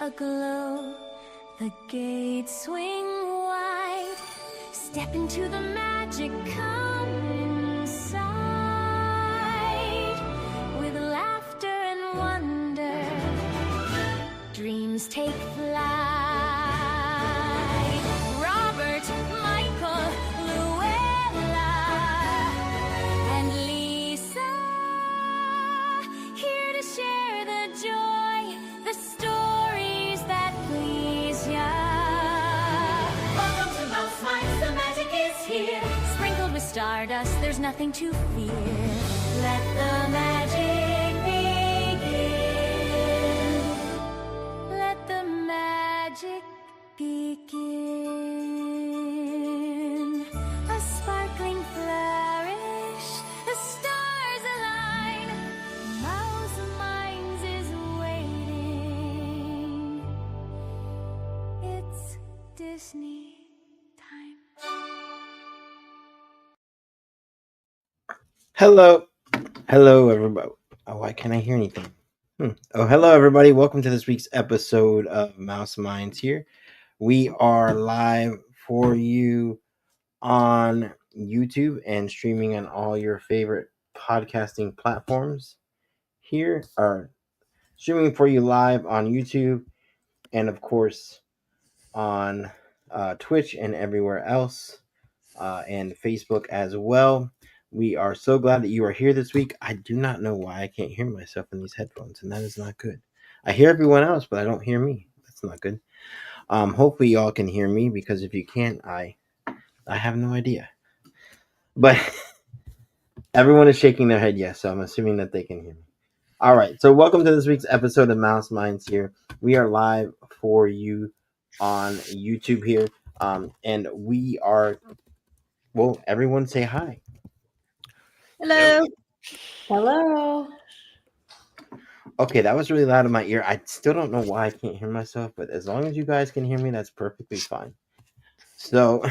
aglow, the gates swing wide. Step into the magic, come inside. With laughter and wonder, dreams take flight. Robert, Michael, Luella, and Lisa, here to share the joy, the stories that please ya. Welcome to Mouse Minds, the magic is here. Sprinkled with stardust, there's nothing to fear. Let the magic begin. Let the magic begin. A sparkling flourish, the stars align. Mouse Minds is waiting. It's Disney time. Hello everybody. Oh, why can't I hear anything? Oh, hello everybody. Welcome to this week's episode of Mouse Minds here. We are live for you on YouTube and streaming on all your favorite podcasting platforms. Here are streaming for you live on YouTube and of course on Twitch and everywhere else, and Facebook as well. We are so glad that you are here this week. I do not know why I can't hear myself in these headphones, and that is not good. I hear everyone else, but I don't hear me. That's not good. Hopefully y'all can hear me, because if you can't, I have no idea. But everyone is shaking their head yes, so I'm assuming that they can hear me. All right, so welcome to this week's episode of Mouse Minds here. We are live for you on YouTube here, and we are, well, everyone say hi. Hello. Hello. Okay, that was really loud in my ear. I still don't know why I can't hear myself, but as long as you guys can hear me, that's perfectly fine. So,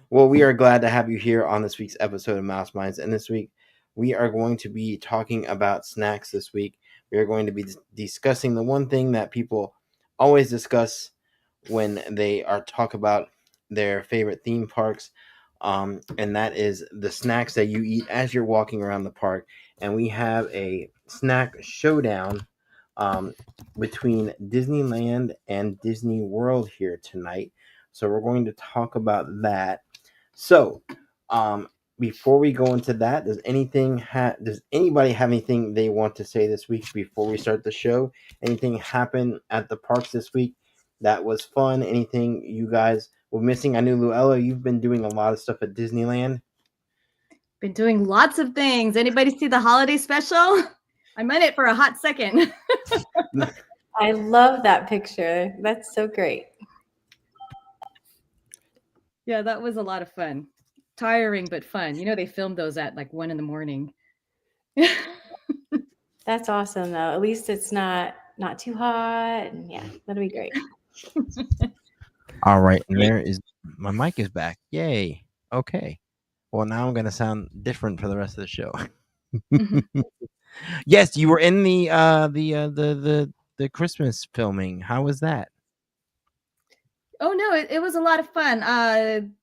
well, we are glad to have you here on this week's episode of Mouse Minds. And this week, we are going to be talking about snacks this week. We are going to be discussing the one thing that people always discuss when they are talk about their favorite theme parks. And that is the snacks that you eat as you're walking around the park. And we have a snack showdown between Disneyland and Disney World here tonight. So we're going to talk about that. So before we go into that, does anybody have anything they want to say this week before we start the show? Anything happen at the parks this week that was fun? Anything you guys were missing? I knew, Luella, you've been doing a lot of stuff at Disneyland. Been doing lots of things. Anybody see the holiday special? I'm in it for a hot second. I love that picture. That's so great. Yeah, that was a lot of fun. Tiring, but fun. You know, they filmed those at like 1 a.m. That's awesome, though. At least it's not too hot. And yeah, that'll be great. All right, and there is my mic is back. Yay. Okay. Well, now I'm going to sound different for the rest of the show. Yes, you were in the Christmas filming. How was that? Oh no, it was a lot of fun.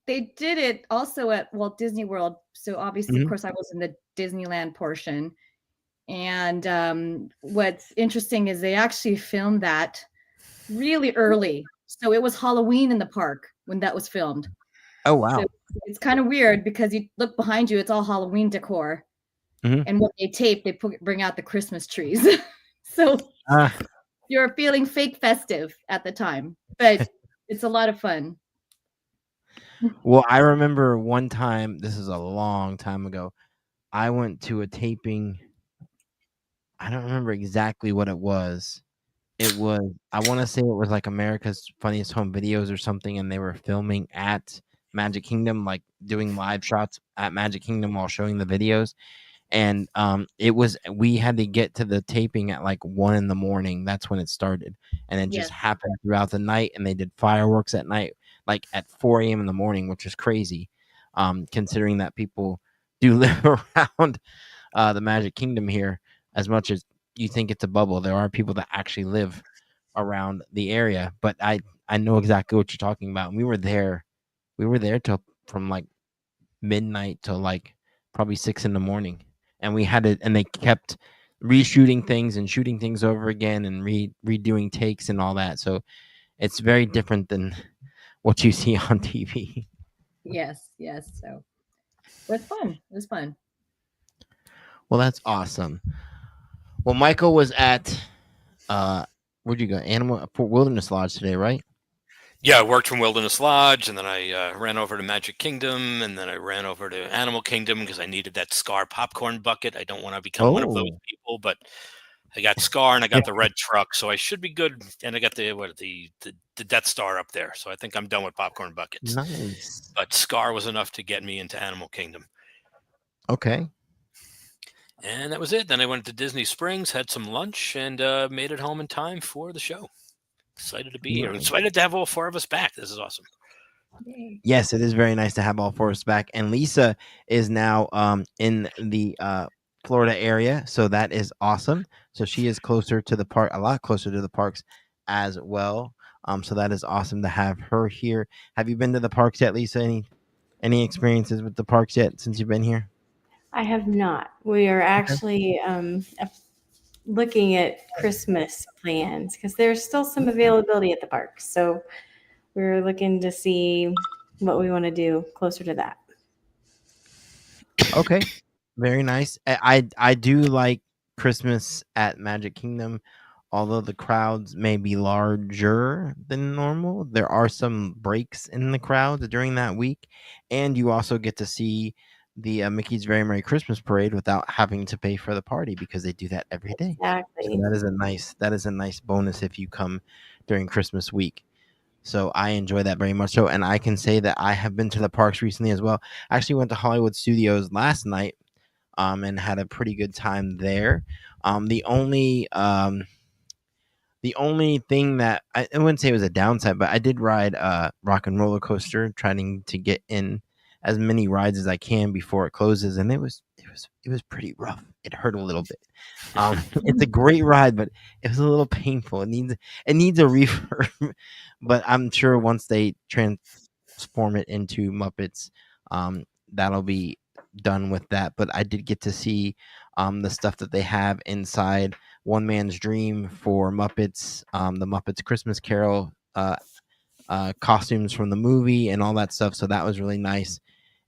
They did it also at Walt Disney World. So obviously, of course, I was in the Disneyland portion. And what's interesting is they actually filmed that really early. So it was Halloween in the park when that was filmed. Oh, wow. So it's kind of weird because you look behind you, it's all Halloween decor. And what they tape, they bring out the Christmas trees. So you're feeling fake festive at the time, but it's a lot of fun. Well, I remember one time, this is a long time ago, I went to a taping. I don't remember exactly what it was. It was, I want to say it was like America's Funniest Home Videos or something, and they were filming at Magic Kingdom, like doing live shots at Magic Kingdom while showing the videos. And we had to get to the taping at like 1 a.m. That's when it started. And it just happened throughout the night. And they did fireworks at night, like at 4 a.m. in the morning, which is crazy, considering that people do live around the Magic Kingdom here. As much as you think it's a bubble, there are people that actually live around the area. But I know exactly what you're talking about. We were there. We were there till from like midnight till like probably 6 in the morning, and we had it. And they kept reshooting things and shooting things over again and redoing takes and all that. So it's very different than what you see on TV. Yes. So it was fun. It was fun. Well, that's awesome. Well, Michael was at where'd you go? Animal Wilderness Lodge today, right? Yeah, I worked from Wilderness Lodge, and then I ran over to Magic Kingdom, and then I ran over to Animal Kingdom because I needed that Scar popcorn bucket. I don't want to become one of those people, but I got Scar and I got the red truck, so I should be good. And I got the Death Star up there, so I think I'm done with popcorn buckets. Nice. But Scar was enough to get me into Animal Kingdom. Okay. And that was it. Then I went to Disney Springs, had some lunch, and made it home in time for the show. Excited to be here. I'm excited to have all four of us back. This is awesome. Yes, it is very nice to have all four of us back. And Lisa is now in the Florida area, so that is awesome. So she is closer to the park, a lot closer to the parks as well. So that is awesome to have her here. Have you been to the parks yet, Lisa? Any experiences with the parks yet since you've been here? I have not. We are actually looking at Christmas plans because there's still some availability at the park. So we're looking to see what we want to do closer to that. Okay, very nice. I do like Christmas at Magic Kingdom, although the crowds may be larger than normal. There are some breaks in the crowds during that week, and you also get to see the Mickey's Very Merry Christmas Parade without having to pay for the party because they do that every day. Exactly. So that is a nice bonus if you come during Christmas week. So I enjoy that very much so, and I can say that I have been to the parks recently as well. I actually went to Hollywood Studios last night, and had a pretty good time there. The only thing that I wouldn't say was a downside, but I did ride Rock and Roller Coaster, trying to get in as many rides as I can before it closes, and it was pretty rough. It hurt a little bit. It's a great ride, but it was a little painful. It needs a refurb, but I'm sure once they transform it into Muppets, that'll be done with that. But I did get to see the stuff that they have inside One Man's Dream for Muppets, the Muppets Christmas Carol costumes from the movie and all that stuff. So that was really nice.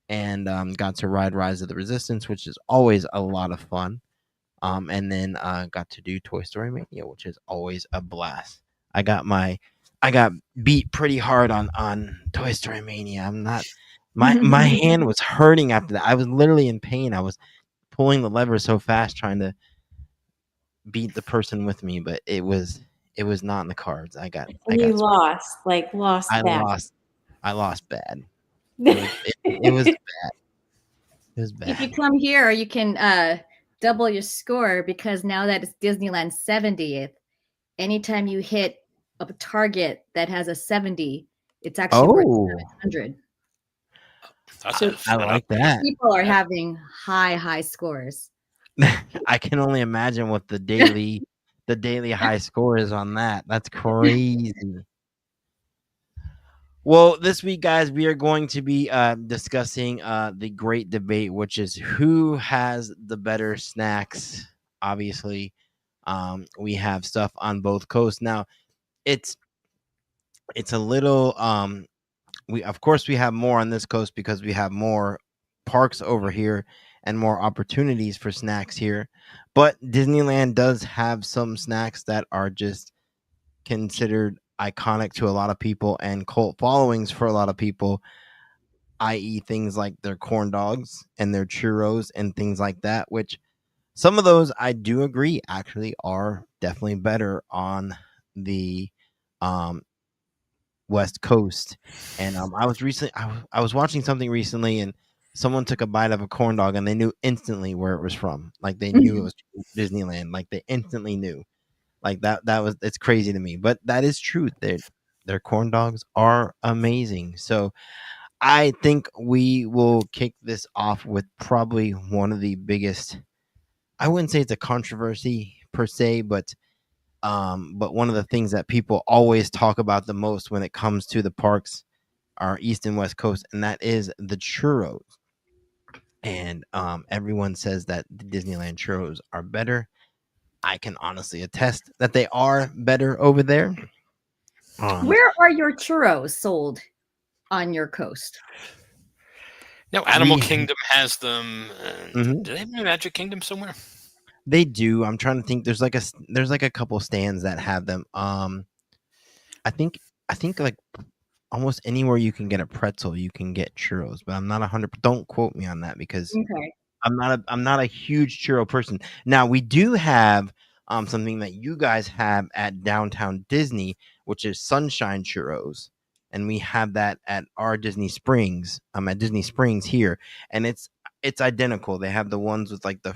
And got to ride Rise of the Resistance, which is always a lot of fun. And then got to do Toy Story Mania, which is always a blast. I got beat pretty hard on Toy Story Mania. I'm not my hand was hurting after that. I was literally in pain. I was pulling the lever so fast trying to beat the person with me, but it was not in the cards. I lost bad. I lost bad. It was bad. It was bad. If you come here, you can double your score because now that it's Disneyland's 70th, anytime you hit a target that has a 70, it's actually worth 700. I like that. People are having high scores. I can only imagine what the daily high score is on that. That's crazy. Well, this week, guys, we are going to be discussing the great debate, which is who has the better snacks. Obviously, we have stuff on both coasts. Now, it's a little we have more on this coast because we have more parks over here and more opportunities for snacks here. But Disneyland does have some snacks that are just considered iconic to a lot of people and cult followings for a lot of people, i.e. things like their corn dogs and their churros and things like that, which some of those I do agree actually are definitely better on the West Coast. And I was watching something recently, and someone took a bite of a corn dog and they knew instantly where it was from. Like they knew it was Disneyland. Like they instantly knew. Like it's crazy to me, but that is true. Their corn dogs are amazing. So I think we will kick this off with probably one of the biggest. I wouldn't say it's a controversy per se, but But one of the things that people always talk about the most when it comes to the parks are East and West Coast, and that is the churros. And everyone says that the Disneyland churros are better. I can honestly attest that they are better over there. Where are your churros sold on your coast? No, Animal Kingdom has them. Do they have a Magic Kingdom somewhere? They do. I'm trying to think. There's like a couple stands that have them. I think like almost anywhere you can get a pretzel, you can get churros. But I'm not 100. Don't quote me on that because I'm not a huge churro person. Now we do have something that you guys have at Downtown Disney, which is Sunshine Churros, and we have that at our Disney Springs. At Disney Springs here, and it's identical. They have the ones with like the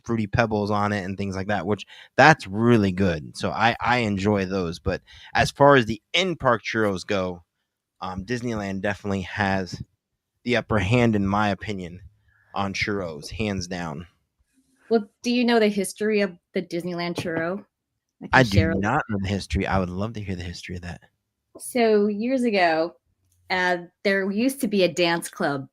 fruity pebbles on it and things like that, which that's really good. So I enjoy those. But as far as the in-park churros go, Disneyland definitely has the upper hand, in my opinion, on churros, hands down. Well, do you know the history of the Disneyland churro? I do not know the history. I would love to hear the history of that. So years ago, there used to be a dance club,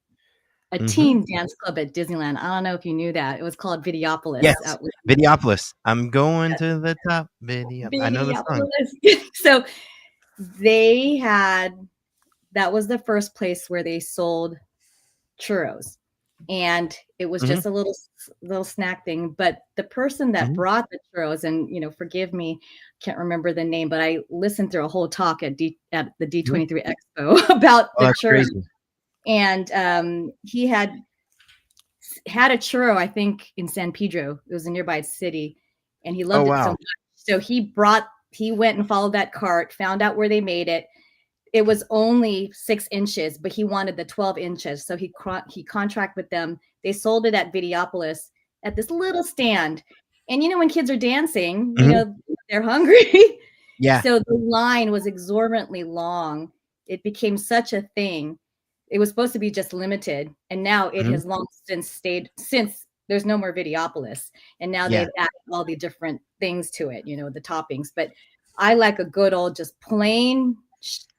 a teen dance club at Disneyland. I don't know if you knew that. It was called Videopolis. Yes, Videopolis. I'm going to the top. Videopolis. I know the song. So that was the first place where they sold churros. And it was just a little snack thing. But the person that brought the churros, and forgive me, can't remember the name, but I listened through a whole talk at the D23 Expo about the churros. Crazy. And he had a churro, I think, in San Pedro. It was a nearby city, and he loved it so much. So he went and followed that cart, found out where they made it. It was only 6 inches, but he wanted the 12 inches. So he contracted with them. They sold it at Videopolis at this little stand. And when kids are dancing, they're hungry. Yeah. So the line was exorbitantly long. It became such a thing. It was supposed to be just limited. And now it has long since there's no more Videopolis. And now they've added all the different things to it, the toppings. But I like a good old just plain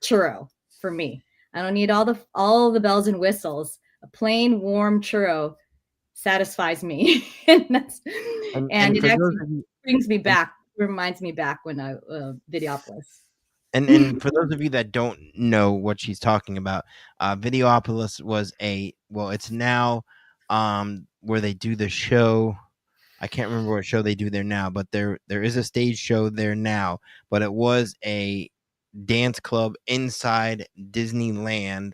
churro for me. I don't need all the bells and whistles. A plain warm churro satisfies me. and it actually reminds me back when I Videopolis. And for those of you that don't know what she's talking about, Videopolis was it's now where they do the show. I can't remember what show they do there now, but there is a stage show there now, but it was a dance club inside Disneyland.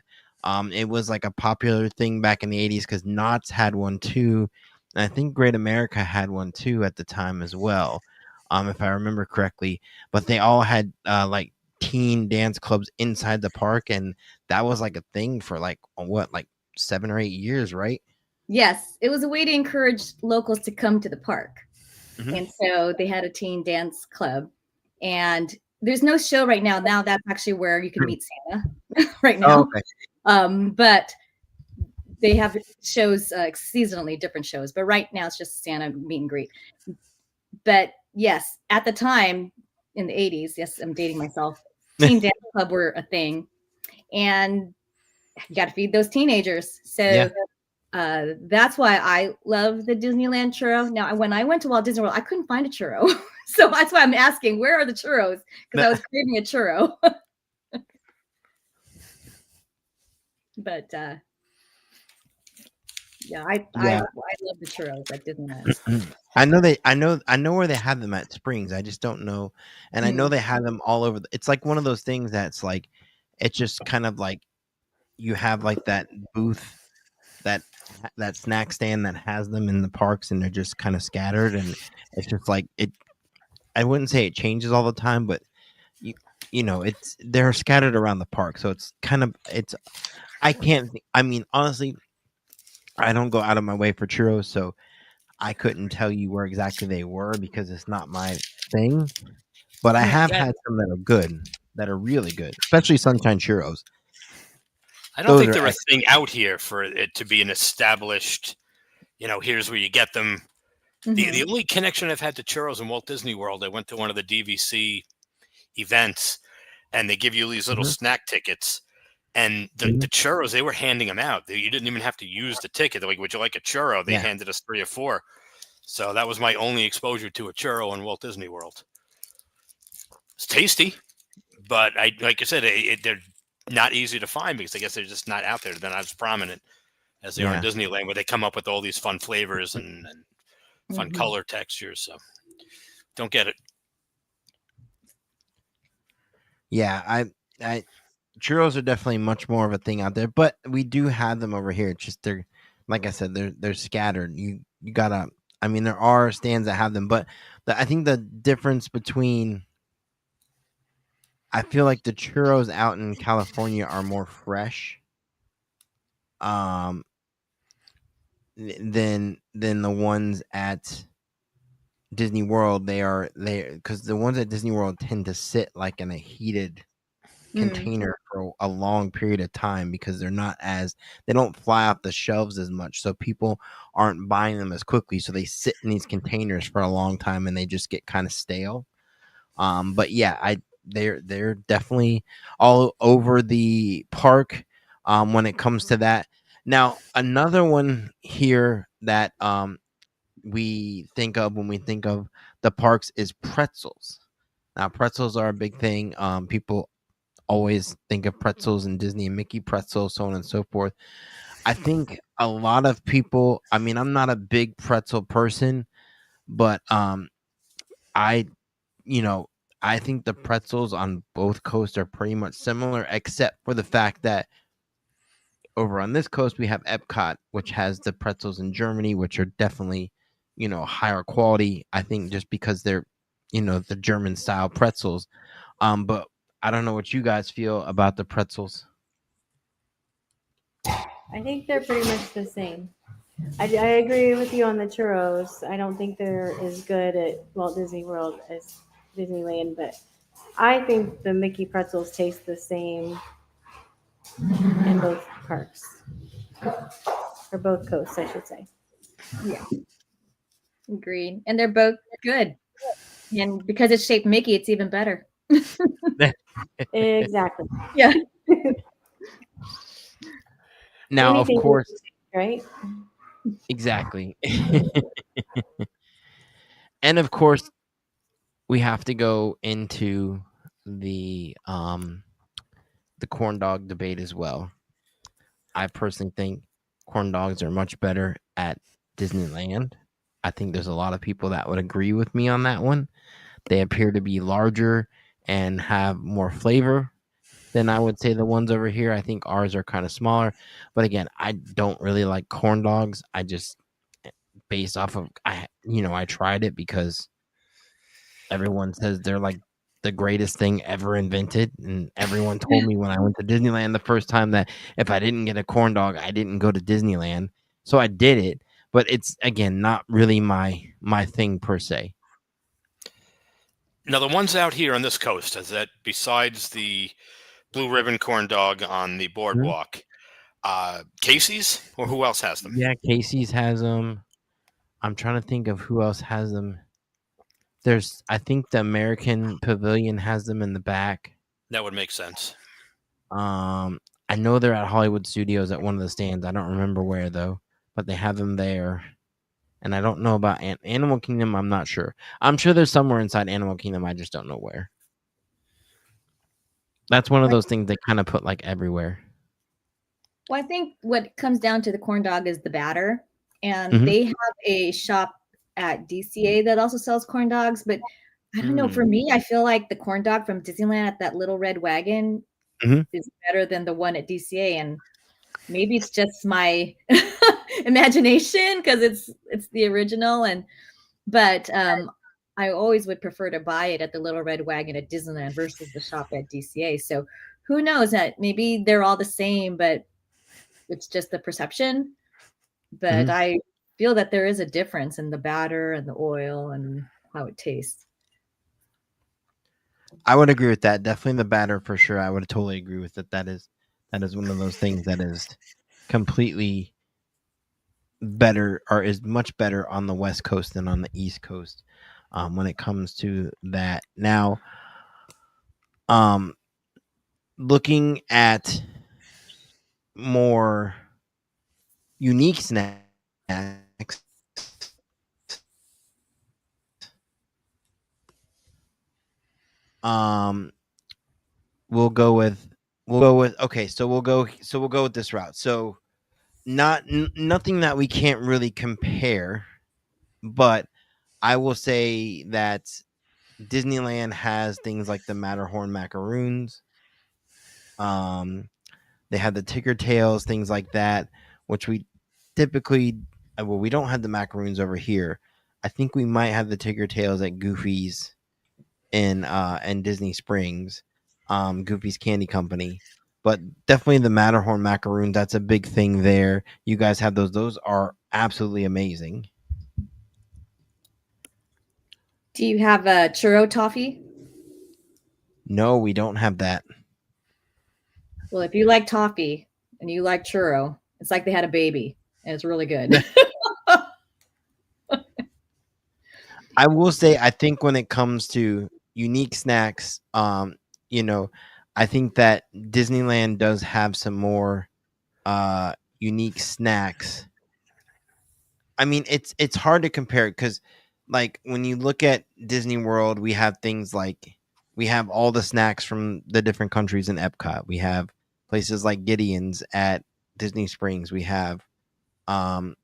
It was like a popular thing back in the 80s because Knott's had one too, and I think Great America had one too at the time as well, if I remember correctly. But they all had like teen dance clubs inside the park, and that was like a thing for like 7 or 8 years, right? Yes, it was a way to encourage locals to come to the park. And so they had a teen dance club, and there's no show right now. Now that's actually where you can meet Santa right now. Oh, okay. But they have shows seasonally, different shows. But right now it's just Santa meet and greet. But yes, at the time in the 80s, yes, I'm dating myself, teen dance club were a thing. And you got to feed those teenagers. So that's why I love the Disneyland churro. Now, when I went to Walt Disney World, I couldn't find a churro. So that's why I'm asking, where are the churros? Because I was craving a churro. But I love the churros at Disneyland. I know where they have them at Springs. I just don't know. And I know they have them all over. It's like one of those things that's like, it's just kind of like you have like that booth, that snack stand that has them in the parks, and they're just kind of scattered, and it's just like it. I wouldn't say it changes all the time, but they're scattered around the park, so it's kind of honestly, I don't go out of my way for churros, so I couldn't tell you where exactly they were because it's not my thing. But I have had some that are good, that are really good, especially Sunshine Churros. I don't think they're a thing out here for it to be an established, here's where you get them. The only connection I've had to churros in Walt Disney World, I went to one of the DVC events, and they give you these little snack tickets. And the churros, they were handing them out. You didn't even have to use the ticket. They're like, would you like a churro? They handed us 3 or 4. So that was my only exposure to a churro in Walt Disney World. It's tasty, but like I said, they're not easy to find because I guess they're just not out there. They're not as prominent as they are in Disneyland, where they come up with all these fun flavors and fun color textures. So don't get it. Yeah, I churros are definitely much more of a thing out there, but we do have them over here. It's just they're, like I said, they're scattered. You gotta. I mean, there are stands that have them, but I think the difference between, I feel like the churros out in California are more fresh, than the ones at Disney World. Because the ones at Disney World tend to sit like in a heated container for a long period of time because they don't fly off the shelves as much, so people aren't buying them as quickly, so they sit in these containers for a long time and they just get kind of stale. But yeah, they're definitely all over the park when it comes to that. Now another one here that we think of when we think of the parks is pretzels. Now pretzels are a big thing. People always think of pretzels and Disney and Mickey pretzels, so on and so forth. I think a lot of people, I mean, I'm not a big pretzel person, but I I think the pretzels on both coasts are pretty much similar, except for the fact that over on this coast we have Epcot, which has the pretzels in Germany, which are definitely, higher quality. I think just because they're, the German style pretzels. But I don't know what you guys feel about the pretzels. I think they're pretty much the same. I agree with you on the churros. I don't think they're as good at Walt Disney World as Disneyland, but I think the Mickey pretzels taste the same in both parks. Or both coasts, I should say. Yeah. Agreed. And they're both good. And because it's shaped Mickey, it's even better. Exactly. Yeah. Now, Anything of course, right? Exactly. And of course, we have to go into the corn dog debate as well. I personally think corn dogs are much better at Disneyland. I think there's a lot of people that would agree with me on that one. They appear to be larger and have more flavor than I would say the ones over here. I think ours are kind of smaller. But again, I don't really like corn dogs. I just, based off of, I tried it because everyone says they're like the greatest thing ever invented. And everyone told me when I went to Disneyland the first time that if I didn't get a corn dog, I didn't go to Disneyland. So I did it. But it's, again, not really my thing per se. Now, the ones out here on this coast, is that besides the blue ribbon corn dog on the boardwalk, Casey's, or who else has them? Yeah, Casey's has them. I'm trying to think of who else has them. I think the American Pavilion has them in the back. That would make sense. I know they're at Hollywood Studios at one of the stands. I don't remember where though, but they have them there. And I don't know about Animal Kingdom. I'm not sure. I'm sure there's somewhere inside Animal Kingdom. I just don't know where. That's one of those things they kind of put like everywhere. Well, I think what comes down to the corn dog is the batter. And they have a shop at DCA that also sells corn dogs. But I don't know. For me, I feel like the corn dog from Disneyland at that little red wagon is better than the one at DCA. And maybe it's just my imagination because it's the original. But I always would prefer to buy it at the little red wagon at Disneyland versus the shop at DCA. So who knows, that maybe they're all the same, but it's just the perception. But I feel that there is a difference in the batter and the oil and how it tastes. I would agree with that. Definitely the batter for sure. I would totally agree with it. That is one of those things that is completely better or is much better on the West Coast than on the East Coast when it comes to that. Now, looking at more unique snacks, um, we'll go with this route. So nothing that we can't really compare, but I will say that Disneyland has things like the Matterhorn macaroons. They have the ticker tails, things like that, which we typically, well, we don't have the macaroons over here. I think we might have the ticker tails at Goofy's in Disney Springs, Goofy's Candy Company. But definitely the Matterhorn macaroons, that's a big thing there. You guys have those. Those are absolutely amazing. Do you have a churro toffee? No, we don't have that. Well, if you like toffee and you like churro, it's like they had a baby, and it's really good. I will say, I think when it comes to unique snacks, I think that Disneyland does have some more unique snacks. I mean, it's hard to compare because, like, when you look at Disney World, we have things like we have all the snacks from the different countries in Epcot. We have places like Gideon's at Disney Springs. We have the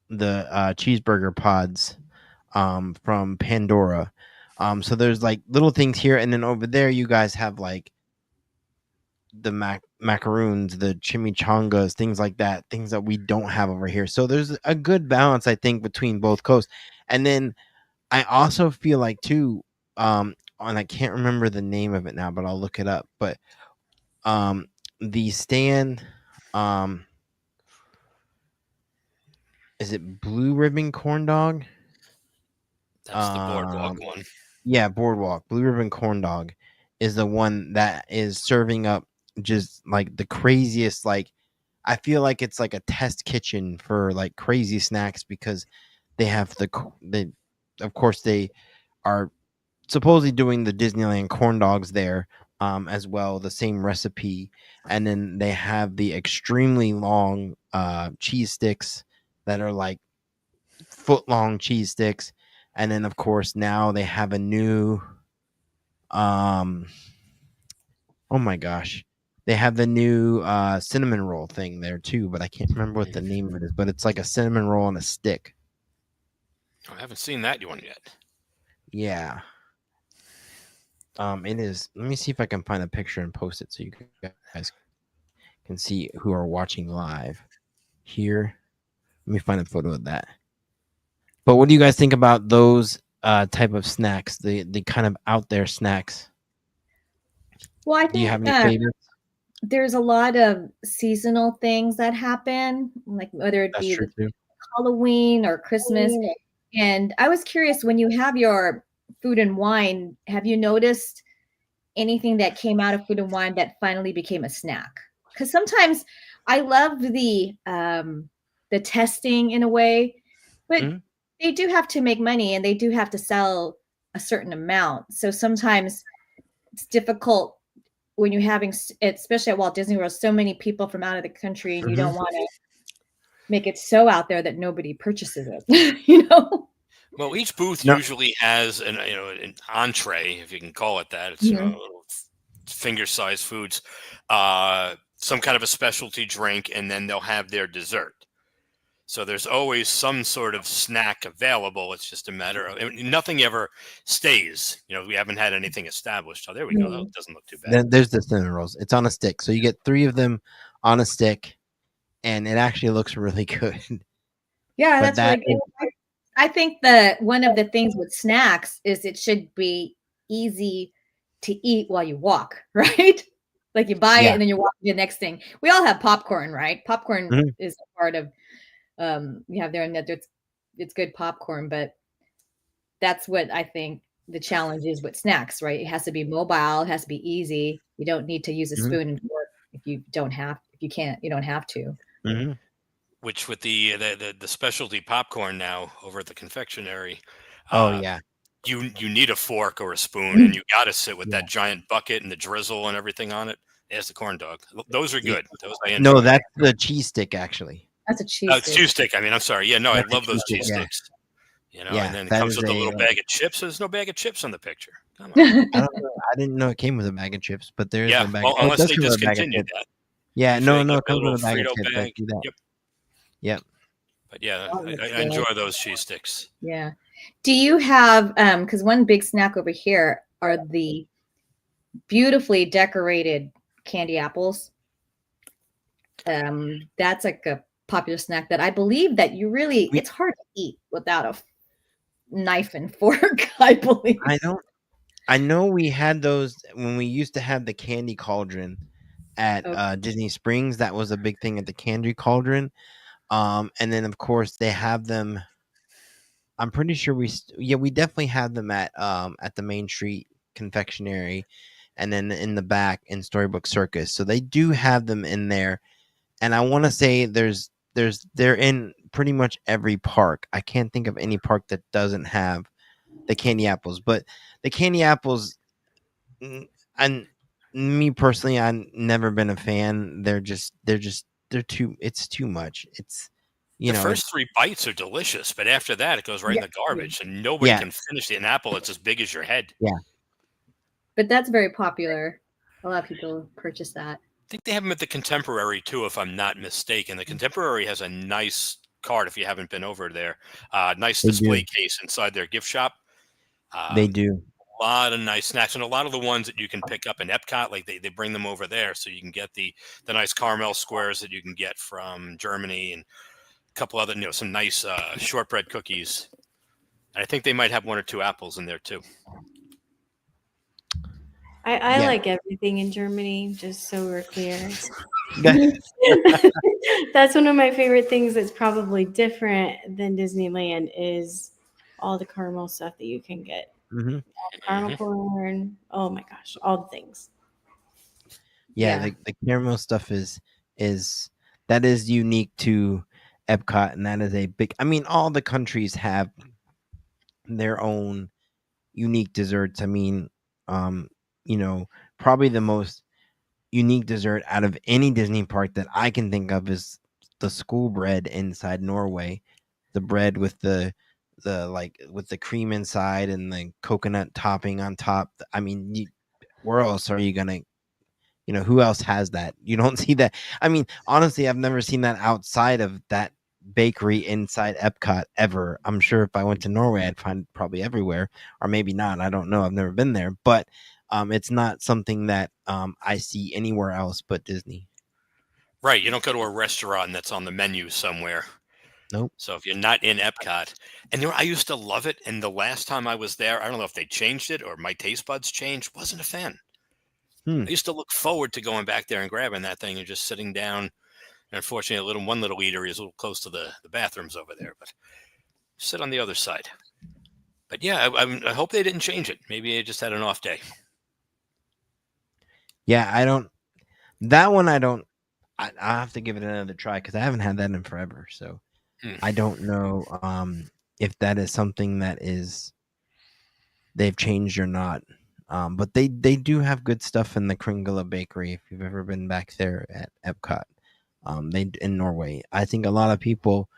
cheeseburger pods from Pandora. So there's like little things here, and then over there you guys have like the macaroons, the chimichangas, things like that, things that we don't have over here. So there's a good balance, I think, between both coasts. And then I also feel like too, and I can't remember the name of it now, but I'll look it up. But the stand, is it Blue Ribbon Corn Dog? That's the boardwalk one. Yeah, Boardwalk. Blue Ribbon Corn Dog is the one that is serving up just like the craziest, like I feel like it's like a test kitchen for like crazy snacks because they have of course they are supposedly doing the Disneyland corn dogs there as well, the same recipe, and then they have the extremely long cheese sticks that are like foot long cheese sticks, and then of course now they have a new oh my gosh, they have the new cinnamon roll thing there too, but I can't remember what the name of it is, but it's like a cinnamon roll on a stick. I haven't seen that one yet. Yeah. It is. Let me see if I can find a picture and post it so you guys can see who are watching live here. Let me find a photo of that. But what do you guys think about those type of snacks, the kind of out there snacks? Well, I Do you think have any favorites? there's a lot of seasonal things that happen, like whether it That's be true too. Halloween or Christmas. And I was curious, when you have your food and wine, have you noticed anything that came out of food and wine that finally became a snack? Because sometimes I love the testing in a way, but they do have to make money and they do have to sell a certain amount. So sometimes it's difficult when you're having, especially at Walt Disney World, so many people from out of the country, and you don't want to make it so out there that nobody purchases it, you know? Well, each booth usually has an entree, if you can call it that. It's little finger-sized foods, some kind of a specialty drink, and then they'll have their dessert. So there's always some sort of snack available. It's just a matter of nothing ever stays. We haven't had anything established. Oh, there we go. That doesn't look too bad. Then there's the cinnamon rolls. It's on a stick, so you get 3 of them on a stick, and it actually looks really good. Yeah, that's really good. I think that one of the things with snacks is it should be easy to eat while you walk, right? Like you buy it and then you walk to the next thing. We all have popcorn, right? Popcorn is a part of we have there, and that it's good popcorn, but that's what I think the challenge is with snacks, right? It has to be mobile, it has to be easy. You don't need to use a spoon and fork if you don't have to. which with the specialty popcorn now over at the confectionery, Oh uh, yeah. you need a fork or a spoon, and you got to sit with Yeah. that giant bucket and the drizzle and everything on it. There's the corn dog. Those are Yeah. good. Those I No, enjoy. that's the cheese stick actually. That's a Oh, cheese it's stick. cheese stick. I mean, I'm sorry. Yeah, no, I That's a love those cheese cheese stick, yeah. sticks. You know, Yeah, and then it that comes is with a a little like, bag of chips. There's no bag of chips on the picture. Come on. I don't know. I didn't know it came with a bag of chips, but there's Yeah, a bag. well, Oh, it unless does they come with a bag of discontinued chips. that. Yeah, Usually they no, give it you a comes with little a bag of Frito chips. I bag. see that. Yep. Yep. But yeah, Oh, that's I good. enjoy those cheese sticks. Yeah. Do you have because one big snack over here are the beautifully decorated candy apples. That's like a popular snack that I believe that it's hard to eat without a knife and fork, I believe. I know we had those when we used to have the candy cauldron at Okay. Disney Springs. That was a big thing at the candy cauldron. And then of course they have them. I'm pretty sure we definitely have them at the Main Street confectionery, and then in the back in Storybook Circus. So they do have them in there, and I want to say they're in pretty much every park. I can't think of any park that doesn't have the candy apples, but the candy apples, and me personally, I've never been a fan. They're too. It's too much. It's The it's first 3 bites are delicious, but after that, it goes right in Yeah. the garbage, and nobody yeah, can finish an apple that's as big as your head. yeah. But that's very popular. A lot of people purchase that. I think they have them at the Contemporary too, if I'm not mistaken. The Contemporary has a nice cart if you haven't been over there. Nice They do. display case inside their gift shop. They A do. lot of nice snacks, and a lot of the ones that you can pick up in Epcot, like they bring them over there, so you can get the nice caramel squares that you can get from Germany, and a couple other, some nice shortbread cookies. And I think they might have 1 or 2 apples in there too. I Yeah. like everything in Germany, just so we're clear. That- That's one of my favorite things that's probably different than Disneyland is all the caramel stuff that you can get. mhm. Caramel corn. Oh my gosh, all the things. Yeah, the caramel stuff is that is unique to Epcot, and that is a big. I mean, all the countries have their own unique desserts. I mean, um, probably the most unique dessert out of any Disney park that I can think of is the school bread inside Norway. The bread with the with the cream inside and the coconut topping on top. I mean, where else are you gonna? Who else has that? You don't see that. I mean, honestly, I've never seen that outside of that bakery inside Epcot ever. I'm sure if I went to Norway, I'd find it probably everywhere, or maybe not. I don't know. I've never been there, but it's not something that I see anywhere else but Disney. Right. You don't go to a restaurant that's on the menu somewhere. Nope. So if you're not in Epcot, and I used to love it. And the last time I was there, I don't know if they changed it or my taste buds changed. Wasn't a fan. Hmm. I used to look forward to going back there and grabbing that thing and just sitting down. And unfortunately, one little eatery is a little close to the bathrooms over there, but sit on the other side. But yeah, I hope they didn't change it. Maybe they just had an off day. Yeah, I don't. That one I don't. I have to give it another try because I haven't had that in forever. So I don't know if that is something that they've changed or not. But they do have good stuff in the Kringla Bakery if you've ever been back there at Epcot. They in Norway. I think a lot of people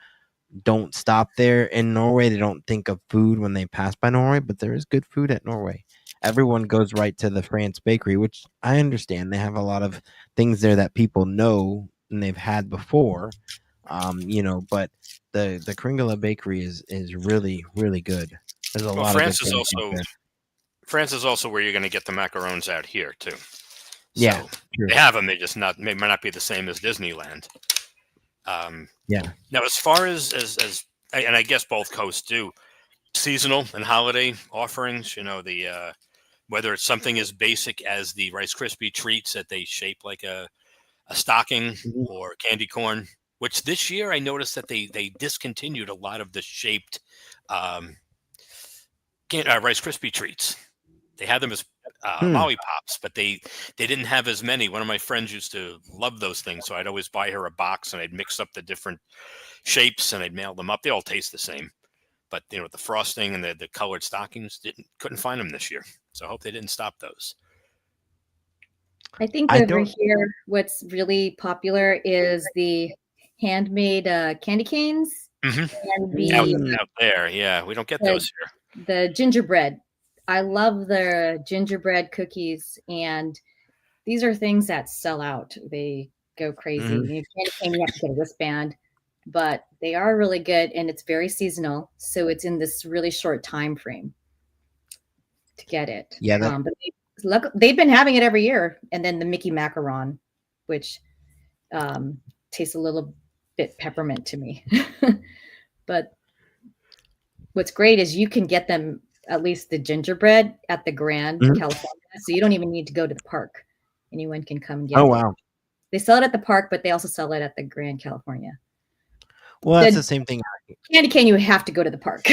don't stop there in Norway. They don't think of food when they pass by Norway, but there is good food at Norway. Everyone goes right to the France Bakery, which I understand. They have a lot of things there that people know and they've had before. But the Kringla Bakery is really, really good. There's a lot of good things there. France is also where you're going to get the macarons out here too. Yeah, So true. they have them. They just might not be the same as Disneyland. Yeah. Now, as far as and I guess both coasts do seasonal and holiday offerings. Whether it's something as basic as the Rice Krispie treats that they shape like a stocking Mhm. or candy corn. Which this year I noticed that they discontinued a lot of the shaped Rice Krispie treats. They had them as lollipops, but they didn't have as many. One of my friends used to love those things, so I'd always buy her a box and I'd mix up the different shapes and I'd mail them up. They all taste the same, but the frosting and the colored stockings couldn't find them this year. So I hope they didn't stop those. I think over here, what's really popular is the handmade candy canes and out there. Yeah, we don't get those here. The gingerbread. I love the gingerbread cookies, and these are things that sell out. They go crazy. Candy cane, you have to get a wristband, but they are really good, and it's very seasonal, so it's in this really short time frame to get it. Yeah, but they've been having it every year, and then the Mickey macaron, which tastes a little bit peppermint to me. But what's great is you can get them, at least the gingerbread, at the Grand California, so you don't even need to go to the park. Anyone can come and get it. Oh, wow. They sell it at the park, but they also sell it at the Grand California. Well, that's the same thing. Candy cane, you have to go to the park.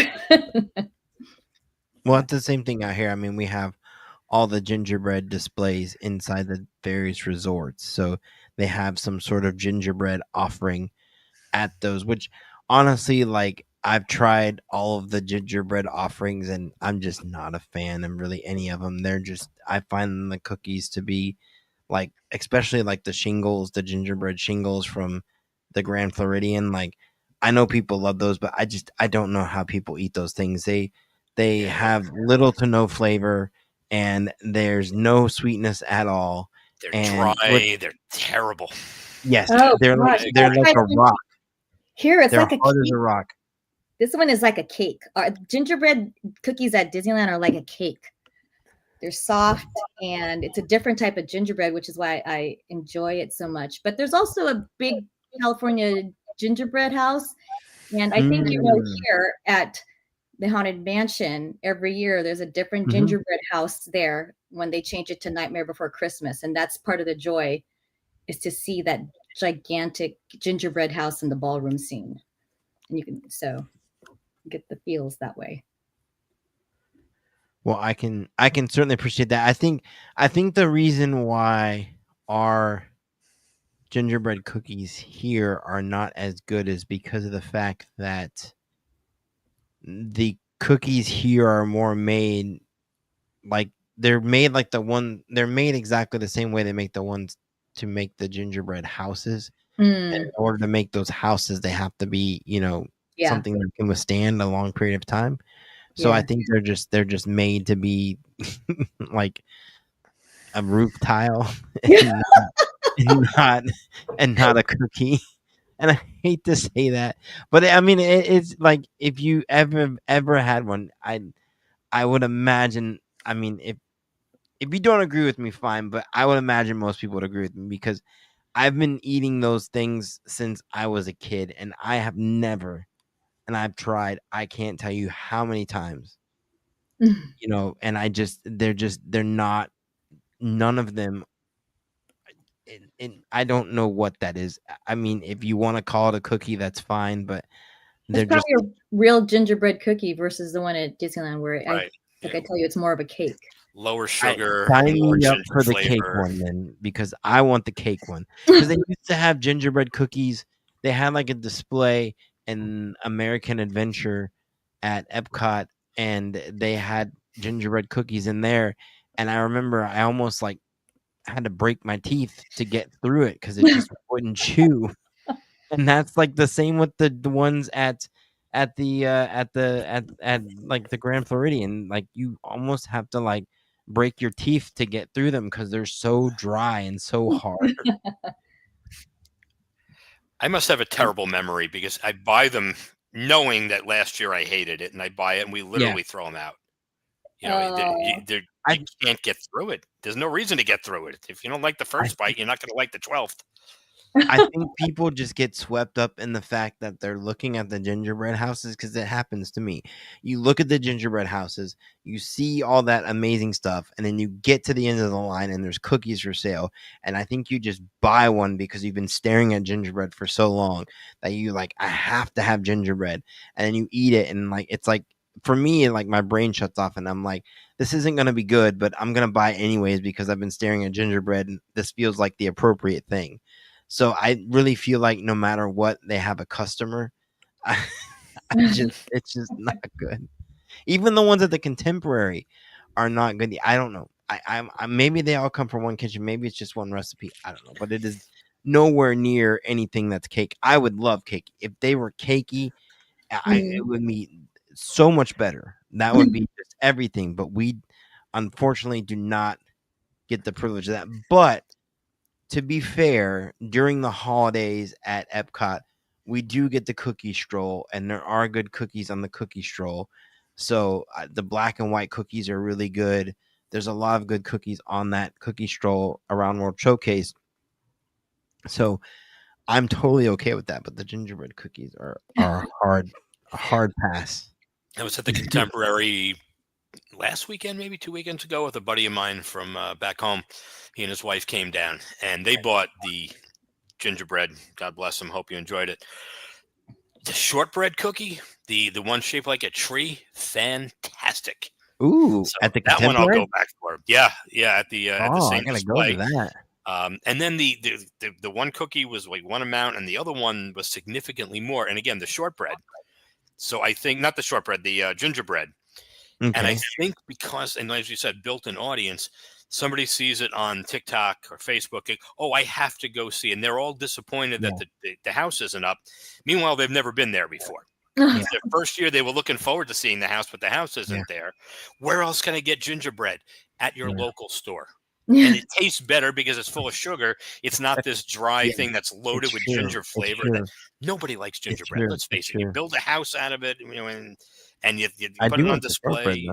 Well, it's the same thing out here. I mean, we have all the gingerbread displays inside the various resorts. So they have some sort of gingerbread offering at those, which honestly, like, I've tried all of the gingerbread offerings and I'm just not a fan of really any of them. I find the cookies to be like, especially like the gingerbread shingles from the Grand Floridian. Like, I know people love those, but I don't know how people eat those things. They have little to no flavor and there's no sweetness at all. They're dry. They're terrible. Yes, they're like a rock. Here, it's like hard as a rock. This one is like a cake. Gingerbread cookies at Disneyland are like a cake. They're soft, and it's a different type of gingerbread, which is why I enjoy it so much. But there's also a big California gingerbread house, and I think here at the Haunted Mansion, every year there's a different gingerbread house there when they change it to Nightmare Before Christmas, and that's part of the joy, is to see that gigantic gingerbread house in the ballroom scene, and you can get the feels that way. Well, I can certainly appreciate that. I think the reason why our gingerbread cookies here are not as good is because of the fact that the cookies here are more made like they're made exactly the same way they make the ones to make the gingerbread houses. And in order to make those houses, they have to be, something that can withstand a long period of time. So I think they're just made to be like a roof tile and not a cookie. And I hate to say that, but I mean it's like if you ever had one, I would imagine. I mean, if you don't agree with me, fine, but I would imagine most people would agree with me because I've been eating those things since I was a kid, and I have never. And I've tried, I can't tell you how many times, and they're not, none of them. And I don't know what that is. I mean, if you want to call it a cookie, that's fine, but they're just a real gingerbread cookie versus the one at Disneyland where I tell you, it's more of a cake. Lower sugar. Sign me up for the cake one then, because I want the cake one. Because they used to have gingerbread cookies. They had like a display in American Adventure at Epcot, and they had gingerbread cookies in there. And I remember I almost like had to break my teeth to get through it because it just wouldn't chew. And that's like the same with the ones at like the Grand Floridian. Like you almost have to like break your teeth to get through them because they're so dry and so hard. I must have a terrible memory because I buy them knowing that last year I hated it, and I buy it and we literally throw them out. You can't get through it. There's no reason to get through it. If you don't like the first bite, you're not going to like the 12th. I think people just get swept up in the fact that they're looking at the gingerbread houses because it happens to me. You look at the gingerbread houses, you see all that amazing stuff, and then you get to the end of the line and there's cookies for sale. And I think you just buy one because you've been staring at gingerbread for so long that you like, I have to have gingerbread. And then you eat it and like it's like for me, like my brain shuts off and I'm like, this isn't going to be good, but I'm going to buy it anyways because I've been staring at gingerbread and this feels like the appropriate thing. So I really feel like no matter what, they have a customer. It's just not good. Even the ones at the Contemporary are not good. I don't know. I maybe they all come from one kitchen. Maybe it's just one recipe. I don't know, but it is nowhere near anything that's cake. I would love cake if they were cakey. It would be so much better. That would be just everything. But we unfortunately do not get the privilege of that. But to be fair, during the holidays at Epcot, we do get the cookie stroll, and there are good cookies on the cookie stroll. So the black and white cookies are really good. There's a lot of good cookies on that cookie stroll around World Showcase. So I'm totally okay with that. But the gingerbread cookies are a hard pass. I was at the Contemporary last weekend, maybe 2 weekends ago, with a buddy of mine from back home. He and his wife came down, and they bought the gingerbread. God bless them. Hope you enjoyed it. The shortbread cookie, the one shaped like a tree, fantastic. Ooh, So at the that one Contemporary? I'll go back for. Yeah, at the same I gotta display. go to that. And then the one cookie was like one amount, and the other one was significantly more. And again, the shortbread. So I think not the shortbread, the gingerbread. Okay. And I think because, and as you said, built an audience, somebody sees it on TikTok or Facebook. Oh, I have to go see. And they're all disappointed that the house isn't up. Meanwhile, they've never been there before. It's their first year. They were looking forward to seeing the house, but the house isn't there. Where else can I get gingerbread? At your local store. And it tastes better because it's full of sugar. It's not this dry thing that's loaded with ginger flavor. Nobody likes gingerbread. Let's face it. You build a house out of it, and you put it on display.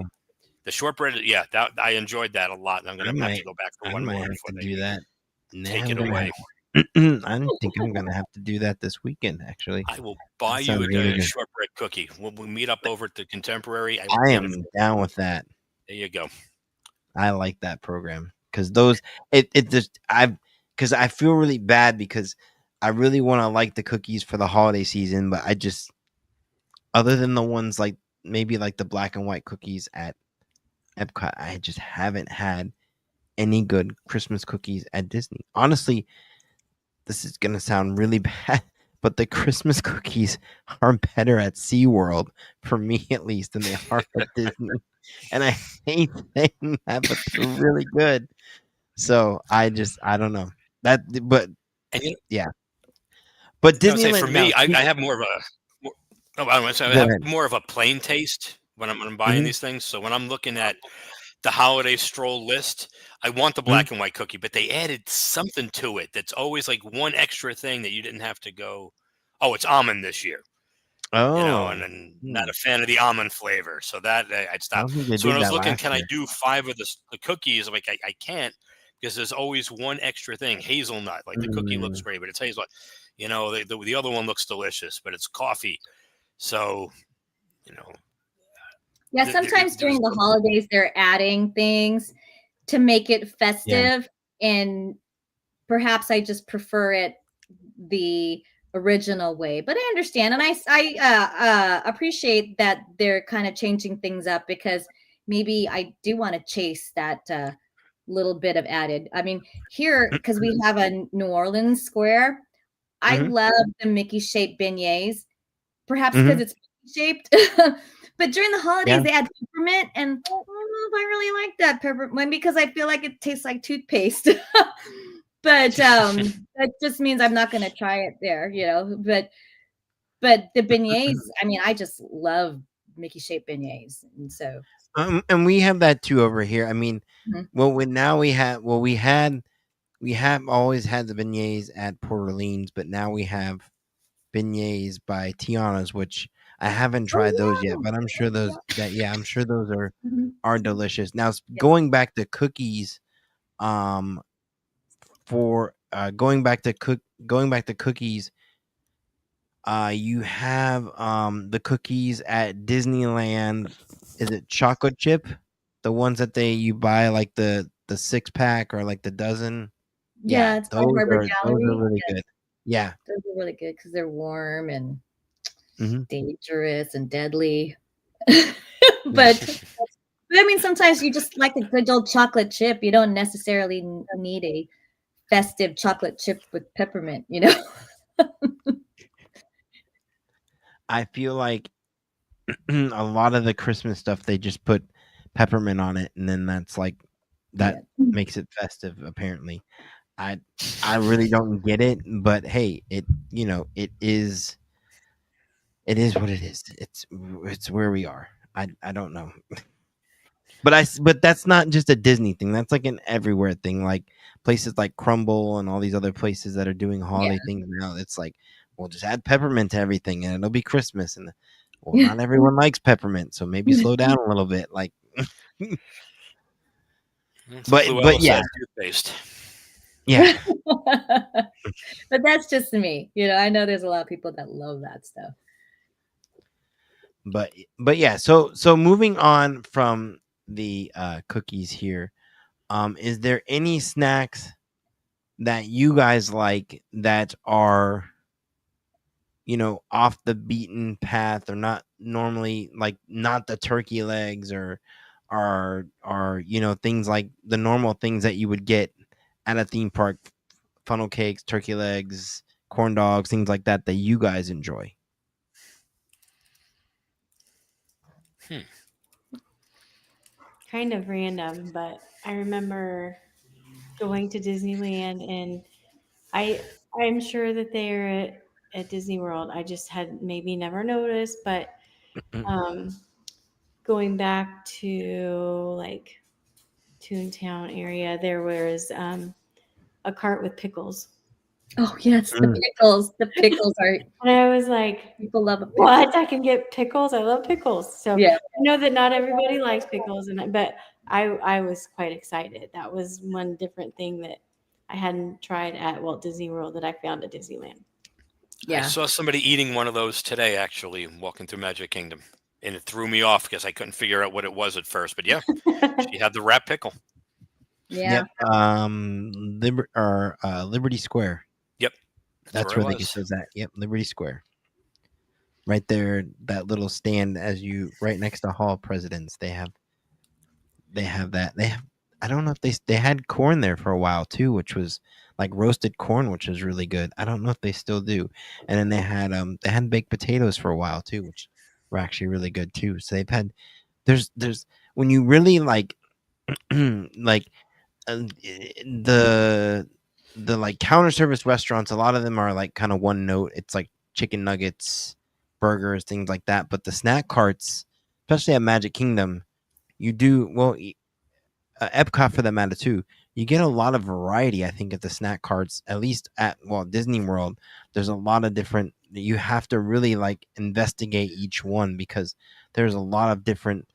The shortbread, that I enjoyed that a lot. And I'm going to have to go back for one more before they do that. Take it away. I think I'm going to have to do that this weekend, actually. I will buy you a shortbread cookie. We'll meet up over at the Contemporary. I am down with that. There you go. I like that program because because I feel really bad because I really want to like the cookies for the holiday season, but I just, other than the ones like maybe like the black and white cookies at Epcot, I just haven't had any good Christmas cookies at Disney. Honestly, this is going to sound really bad, but the Christmas cookies are better at SeaWorld, for me at least, than they are at Disney. And I hate saying that, but they're really good. So I don't know that, but yeah. But Disneyland, for me, I have more of a plain taste when I'm buying these things. So when I'm looking at the holiday stroll list, I want the black and white cookie, but they added something to it that's always like one extra thing that you didn't have to go, oh, it's almond this year. Oh, and I'm not a fan of the almond flavor. So that I'd stop. So when I was looking, can I do 5 of the cookies? I'm like, I can't, because there's always one extra thing. Hazelnut, like the cookie looks great, but it's hazelnut. The other one looks delicious, but it's coffee. So, Yeah, sometimes during the holidays, they're adding things to make it festive. And perhaps I just prefer it the original way. But I understand. And I appreciate that they're kind of changing things up, because maybe I do want to chase that little bit of added. I mean, here, because we have a New Orleans square, I love the Mickey shaped beignets, perhaps because it's shaped. But during the holidays, they add peppermint, and I don't know if I really like that peppermint, because I feel like it tastes like toothpaste. But that just means I'm not going to try it there, But the beignets, I mean, I just love Mickey shaped beignets, and so. And we have that too over here. I mean, we have always had the beignets at Port Orleans, but now we have beignets by Tiana's, which I haven't tried those yet, but I'm sure those are delicious. Now, going back to cookies, going back to cookies, you have the cookies at Disneyland. Is it chocolate chip? The ones that you buy, like the 6-pack or like the dozen. Yeah, it's those are really good. Yeah, those are really good because they're warm and dangerous and deadly. But I mean, sometimes you just like a good old chocolate chip. You don't necessarily need a festive chocolate chip with peppermint, you know? I feel like a lot of the Christmas stuff they just put peppermint on it, and then that's like that Yeah. makes it festive. Apparently, I really don't get it, but hey, it it is what it is. It's where we are. I don't know. But that's not just a Disney thing. That's like an everywhere thing. Like places like Crumble and all these other places that are doing Yeah. holiday things now. It's like, well, just add peppermint to everything and it'll be Christmas. And well, Yeah. not everyone likes peppermint, so maybe slow down a little bit. Like, That's what Blue but yeah, said, toothpaste. yeah. But that's just me. You know, I know there's a lot of people that love that stuff. But yeah. So moving on from the cookies here, is there any snacks that you guys like that are off the beaten path or not normally, like not the turkey legs or are things like the normal things that you would get at a theme park, funnel cakes, turkey legs, corn dogs, things like that you guys enjoy? Kind of random, but I remember going to Disneyland, and I'm sure that they're at Disney World. I just had maybe never noticed, but um, going back to like Toontown area, there was a cart with pickles. Oh yes, the pickles. The pickles are. And I was like, People love a pickle. what? I can get pickles? I love pickles. So Yeah. I know that not everybody likes pickles, but I was quite excited. That was one different thing that I hadn't tried at Walt Disney World that I found at Disneyland. I saw somebody eating one of those today, actually, walking through Magic Kingdom. And it threw me off because I couldn't figure out what it was at first. But yeah, she had the wrap pickle. Yeah. Yep. Liberty Square. Yep. That's where they get those at. Yep, Liberty Square. Right there, that little stand right next to Hall of Presidents. They have that. I don't know if they had corn there for a while too, which was like roasted corn, which was really good. I don't know if they still do. And then they had baked potatoes for a while too, which were actually really good too. So they've had there's when you really like like the like counter service restaurants, a lot of them are like kind of one note. It's like chicken nuggets, burgers, things like that. But the snack carts, especially at Magic Kingdom, you do well. Epcot for that matter too. You get a lot of variety, I think, at the snack carts. At least at Walt Disney World, there's a lot of different. You have to really like investigate each one because there's a lot of different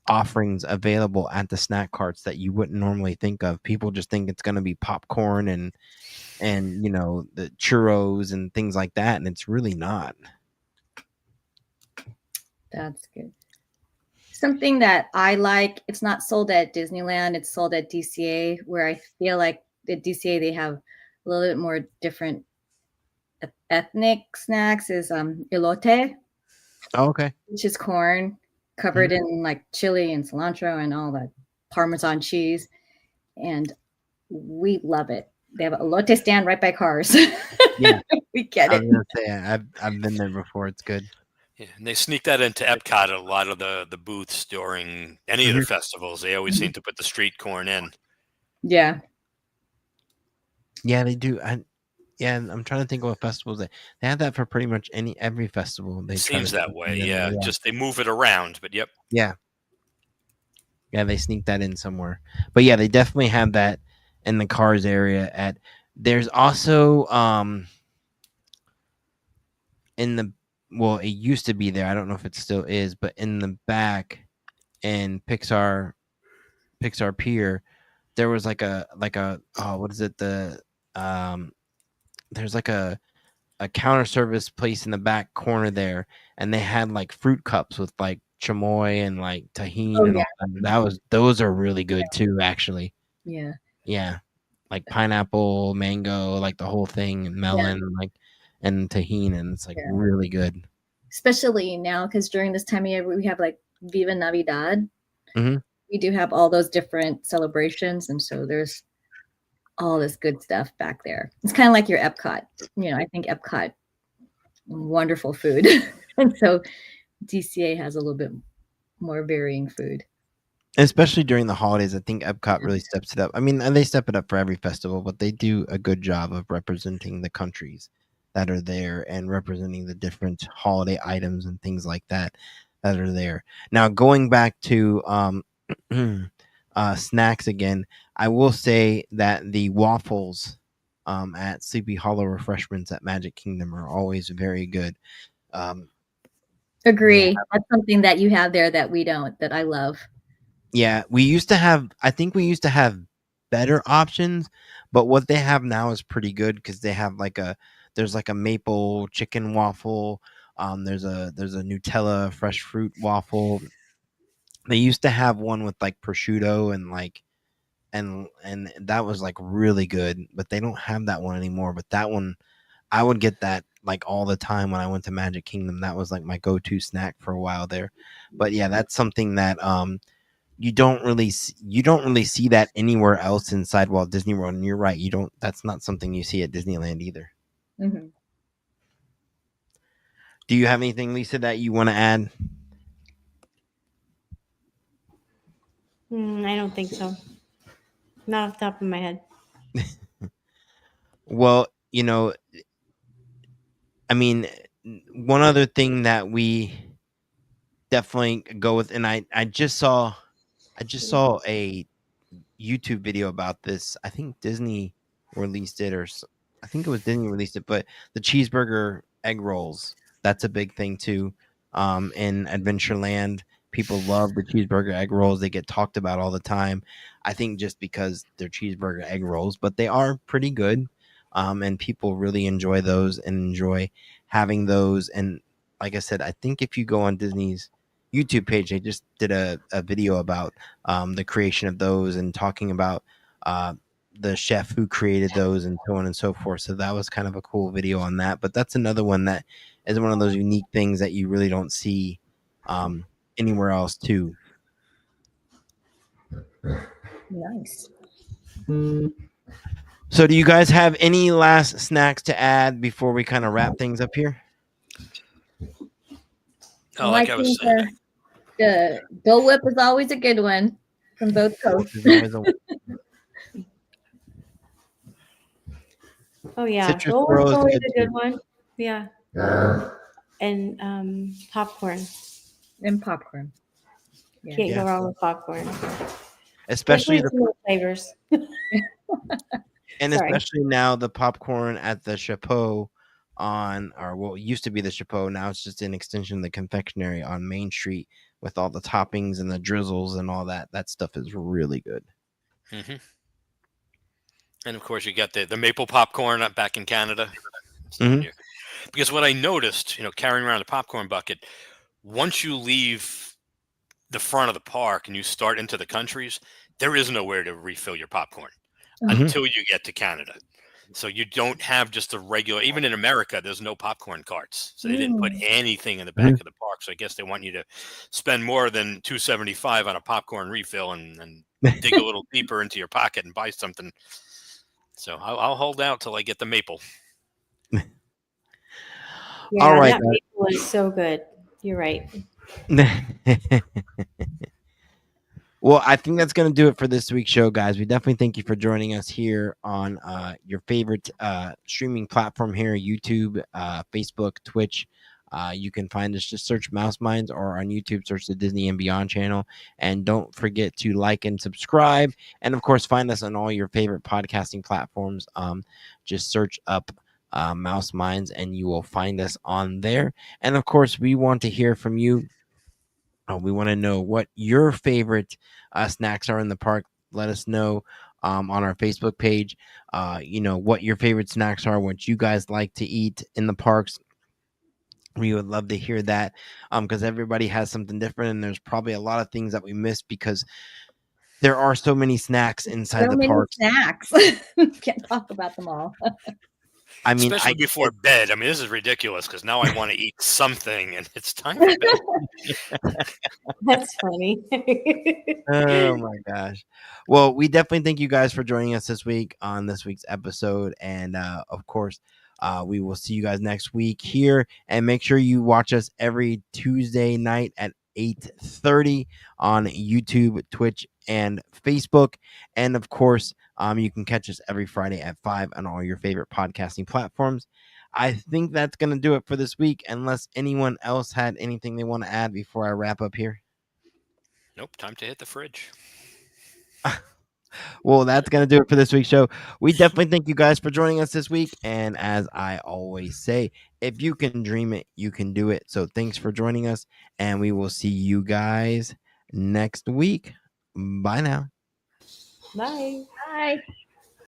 offerings available at the snack carts that you wouldn't normally think of. People just think it's going to be popcorn and the churros and things like that, and it's really not. That's good. Something that I like, it's not sold at Disneyland, it's sold at DCA, where I feel like at DCA they have a little bit more different ethnic snacks, is elote. Oh, okay. Which is corn covered in like chili and cilantro and all that Parmesan cheese. And we love it. They have a elote stand right by cars. Yeah. We get it. I was gonna say, I've been there before. It's good. Yeah, and they sneak that into Epcot at a lot of the booths during any of the festivals. They always seem to put the street corn in. Yeah. Yeah, they do. I'm trying to think of what festivals they have that for pretty much every festival. They seems that way. Yeah, just they move it around. But yep. Yeah. Yeah, they sneak that in somewhere. But yeah, they definitely have that in the cars area. There's also it used to be there. I don't know if it still is, but in the back in Pixar Pier, there was like a what is it? There's like a counter service place in the back corner there, and they had like fruit cups with like chamoy and like tahini and all that. Those are really good too, actually. Yeah. Yeah. Like pineapple, mango, like the whole thing, and melon, and tahini, and it's like really good. especially now because during this time of year we have like Viva Navidad. Mhm. We do have all those different celebrations, and so there's all this good stuff back there. It's kind of like your Epcot. I think Epcot, wonderful food, and so DCA has a little bit more varying food. Especially during the holidays, I think Epcot really steps it up. I mean, and they step it up for every festival, but they do a good job of representing the countries that are there and representing the different holiday items and things like that are there. Now, going back to snacks again, I will say that the waffles at Sleepy Hollow Refreshments at Magic Kingdom are always very good. Agree. That's something that you have there that we don't, that I love. Yeah, I think we used to have better options, but what they have now is pretty good because they have there's like a maple chicken waffle. There's a Nutella fresh fruit waffle. They used to have one with like prosciutto and that was like really good, but they don't have that one anymore. But that one, I would get that like all the time when I went to Magic Kingdom. That was like my go-to snack for a while there. But yeah, that's something that you don't really see that anywhere else inside Walt Disney World. And you're right, that's not something you see at Disneyland either. Mm-hmm. Do you have anything, Lisa, that you want to add? I don't think so. Not off the top of my head. Well, I mean, one other thing that we definitely go with, and I just saw a YouTube video about this. I think Disney released it, I think it was Disney released it, but the cheeseburger egg rolls, that's a big thing too. In Adventureland, people love the cheeseburger egg rolls. They get talked about all the time. I think just because they're cheeseburger egg rolls, but they are pretty good. And people really enjoy those and enjoy having those. And like I said, I think if you go on Disney's YouTube page, they just did a video about the creation of those and talking about the chef who created those and so on and so forth. So that was kind of a cool video on that. But that's another one that is one of those unique things that you really don't see anywhere else too. Nice. So do you guys have any last snacks to add before we kind of wrap things up here? Oh, like I was saying, the Dole Whip is always a good one from both coasts. Oh yeah, Citrus Dole Swirl is is always good a good too. one. Yeah, and popcorn. And popcorn. Can't go wrong with popcorn. Especially the some flavors. and Sorry. especially now the popcorn at the Chapeau it used to be the Chapeau, now it's just an extension of the confectionery on Main Street with all the toppings and the drizzles and all that. That stuff is really good. Mm-hmm. And of course, you got the maple popcorn back in Canada. Mhm. Because what I noticed, carrying around a popcorn bucket, once you leave the front of the park and you start into the countries, there is nowhere to refill your popcorn until you get to Canada. So you don't have just a regular, even in America, there's no popcorn carts. So they didn't put anything in the back of the park. So I guess they want you to spend more than $2.75 on a popcorn refill and dig a little deeper into your pocket and buy something. So I'll hold out till I get the maple. Yeah, All right, that maple is so good. You're right. Well, I think that's going to do it for this week's show, guys. We definitely thank you for joining us here on your favorite streaming platform here, YouTube, Facebook, Twitch. You can find us, just search Mouse Minds, or on YouTube, search the Disney and Beyond channel. And don't forget to like and subscribe. And, of course, find us on all your favorite podcasting platforms. Just search up Mouse Minds, and you will find us on there. And, of course, we want to hear from you. We want to know what your favorite snacks are in the park. Let us know on our Facebook page, what your favorite snacks are, what you guys like to eat in the parks. We would love to hear that because everybody has something different, and there's probably a lot of things that we missed because there are so many snacks inside the parks. Snacks. Can't talk about them all. I mean, Especially before bed. I mean, this is ridiculous because now I want to eat something, and it's time for bed. That's funny. Oh my gosh. Well, we definitely thank you guys for joining us this week on this week's episode. And of course, we will see you guys next week here. And make sure you watch us every Tuesday night at 8:30 on YouTube, Twitch, and Facebook. And of course, you can catch us every Friday at 5 on all your favorite podcasting platforms. I think that's going to do it for this week, unless anyone else had anything they want to add before I wrap up here. Nope, time to hit the fridge. Well, that's going to do it for this week's show. We definitely thank you guys for joining us this week. And as I always say, if you can dream it, you can do it. So thanks for joining us. And we will see you guys next week. Bye now. Bye. Bye.